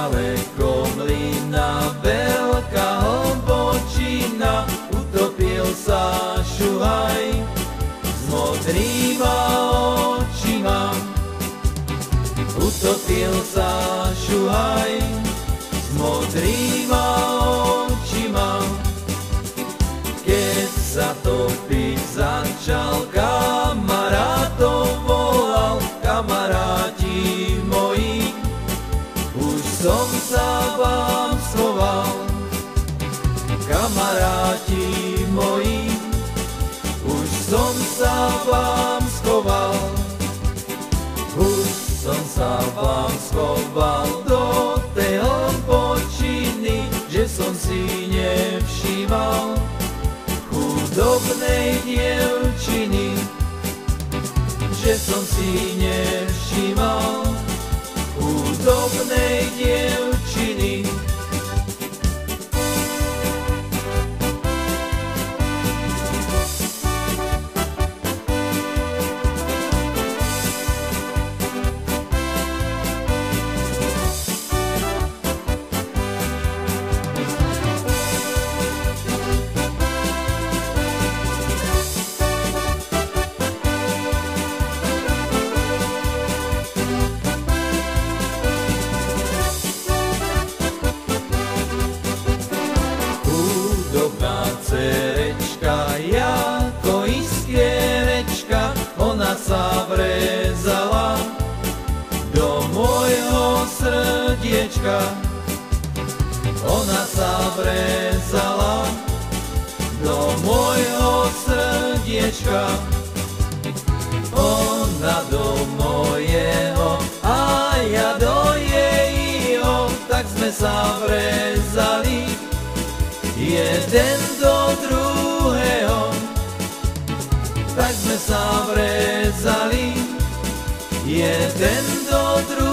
ďaleko mlyna, veľká hlbočina, utopil sa šuhaj s modrýma očima. Utopil sa šuhaj s modrýma očima. Keď sa topiť začal, kamarátov volal, kamaráti moji, už som sa vám schoval. Kamaráti moji, už som sa vám schoval. Už som sa vám schoval do tej hlbočiny, že som si nevšímal chudobnej dievčiny, že som si nevšímal chudobnej dievčiny. Cerečka, jako iskierečka, ona sa vrezala do môjho srdiečka. Ona sa vrezala do môjho srdiečka. Ona do mojeho a ja do jejího, tak sme sa vrezali jeden do druhého, tak sme sa vrezali jeden do druhého.